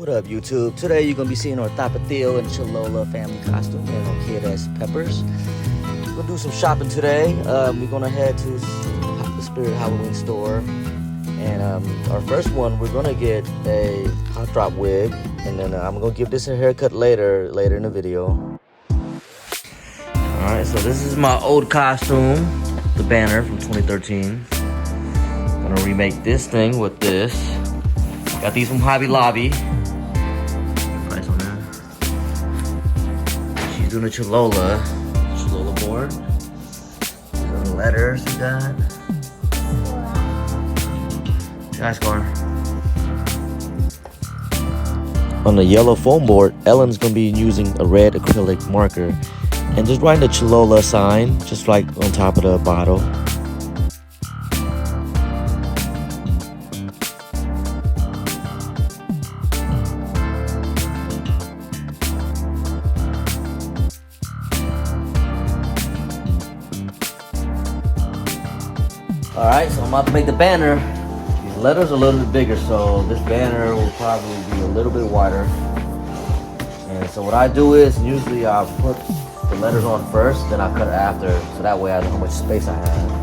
What up, YouTube? Today you're gonna be seeing our Tapatio and Cholula family costume and our kid as Peppers. We're gonna do some shopping today. We're gonna head to the Spirit Halloween store, and our first one we're gonna get a Heartthrob Wig, and then I'm gonna give this a haircut later in the video. All right, so this is my old costume, the banner from 2013. Gonna remake this thing with this. Got these from Hobby Lobby. Price on that. She's doing a Cholula board. These are the letters we got. Nice car. On the yellow foam board, Ellen's gonna be using a red acrylic marker and just writing the Cholula sign, just like on top of the bottle. Alright, so I'm about to make the banner. These letters are a little bit bigger, so this banner will probably be a little bit wider. And so what I do is, usually I'll put the letters on first, then I'll cut it after, so that way I know how much space I have.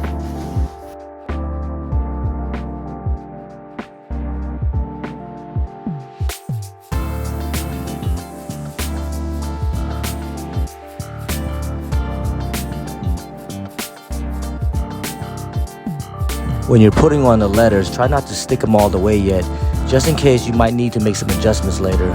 When you're putting on the letters, try not to stick them all the way yet, just in case you might need to make some adjustments later.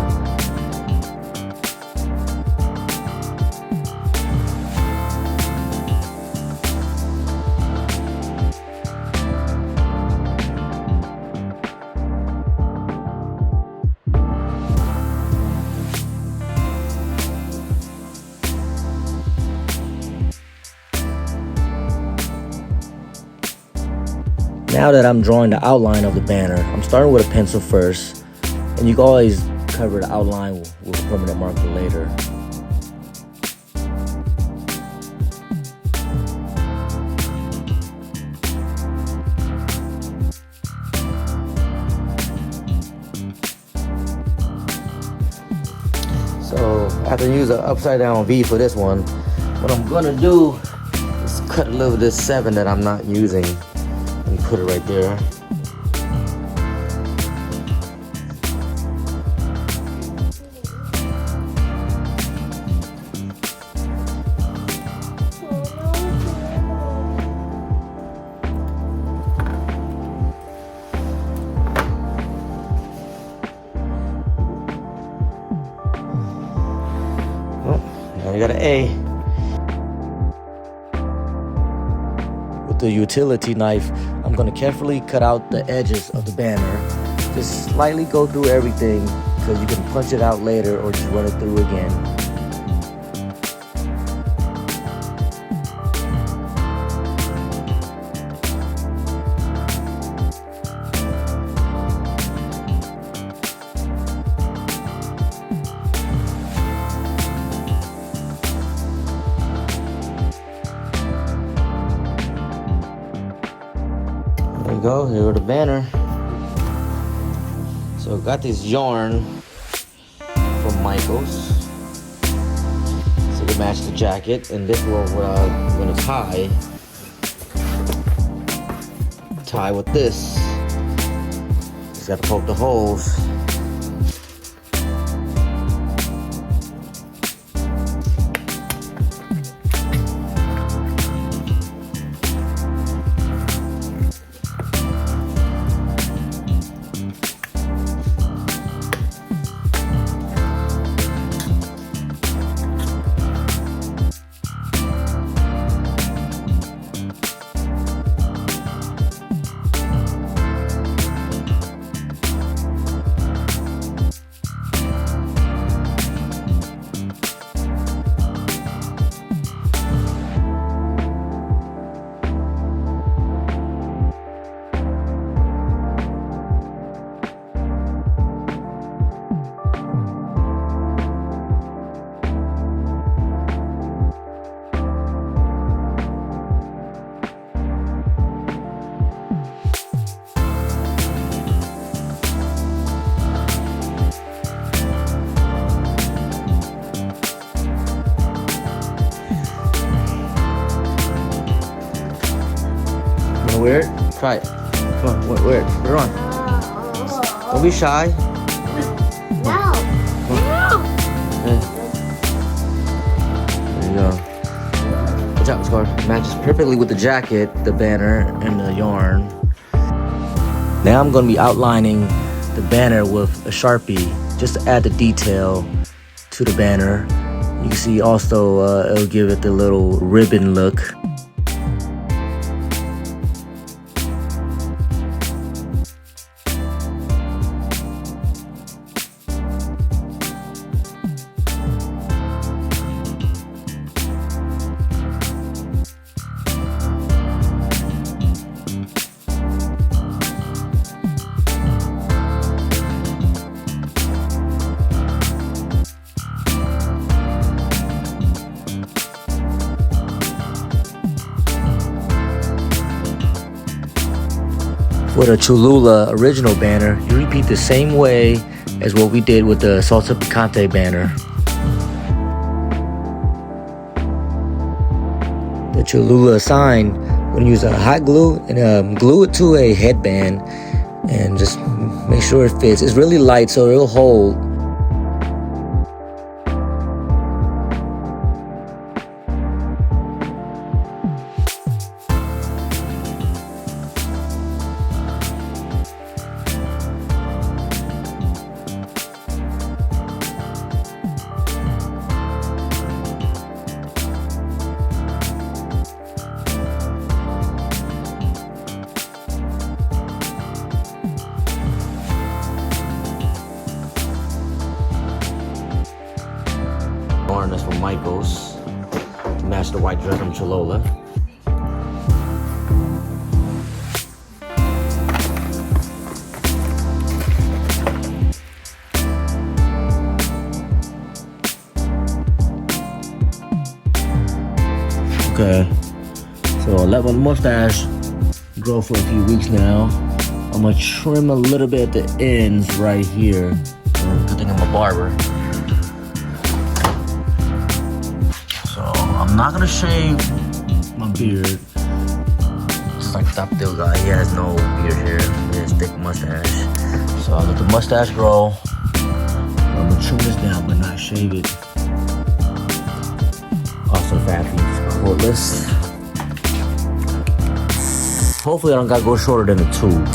Now that I'm drawing the outline of the banner, I'm starting with a pencil first, and you can always cover the outline with a permanent marker later. So after I use an upside down V for this one, what I'm gonna do is cut a little of this 7 that I'm not using. And put it right there. Oh, now you got an A. With the utility knife, I'm going to carefully cut out the edges of the banner. Just slightly go through everything so you can punch it out later or just run it through again. There we go, here are the banner. So got this yarn from Michael's, so to match the jacket, and this one what I'm gonna tie with this. Just gotta poke the holes. Try it. Come on, wear it. Put it on. Don't be shy. No. Okay. There you go. Good job, Scar. Matches perfectly with the jacket, the banner, and the yarn. Now I'm going to be outlining the banner with a Sharpie just to add the detail to the banner. You can see also it'll give it the little ribbon look. For the Cholula original banner, you repeat the same way as what we did with the Salsa Picante banner. The Cholula sign, we're going to use a hot glue and glue it to a headband and just make sure it fits. It's really light so it'll hold. That's from Michaels to match the white dress from Cholula. Okay, so I let my mustache grow for a few weeks now. I'm gonna trim a little bit at the ends right here. Good thing I'm a barber. I'm not gonna shave my beard. Just like the Tapatio guy, he has no beard here. He has thick mustache. So I'll let the mustache grow. I'm gonna trim this down but not shave it. Also fat feet, cordless. Hopefully I don't gotta go shorter than a tube.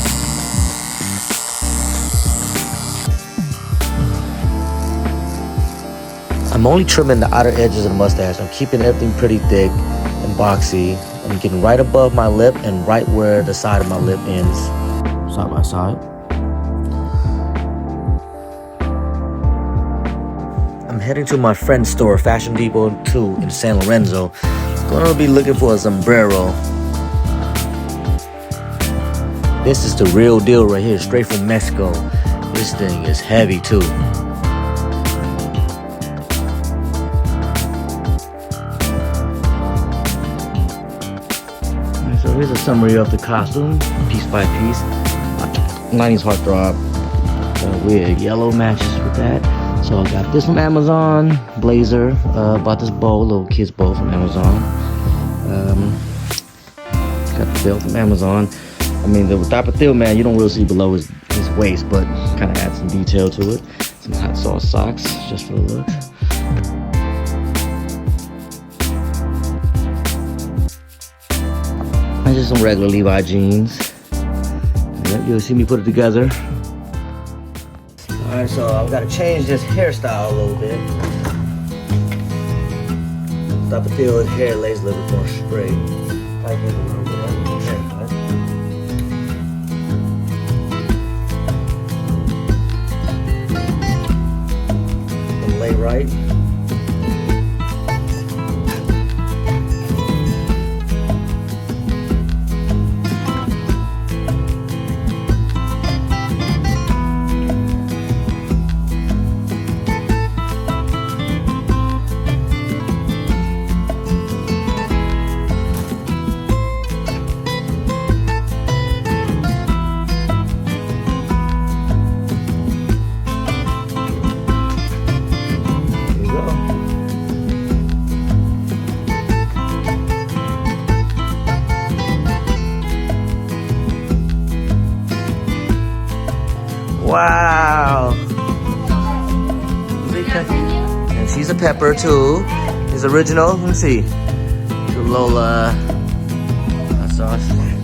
I'm only trimming the outer edges of the mustache. I'm keeping everything pretty thick and boxy. I'm getting right above my lip and right where the side of my lip ends, side by side. I'm heading to my friend's store, Fashion Depot 2 in San Lorenzo. Gonna be looking for a sombrero. This is the real deal right here, straight from Mexico. This thing is heavy too. So here's a summary of the costume, piece by piece. 90s Heartthrob wig, yellow matches with that. So I got this from Amazon, blazer. Bought this bow, little kid's bow from Amazon. Got the belt from Amazon. I mean, the Tapatio Man, you don't really see below his waist, but kind of add some detail to it. Some hot sauce socks, just for the look. And just some regular Levi jeans. Yep, you'll see me put it together. Alright, so I've got to change this hairstyle a little bit. Tapatio's hair lays a little bit more straight. I give it a little bit of a haircut. And lay right. Wow. And she's a pepper too. Is original. Let me see. Cholula hot sauce.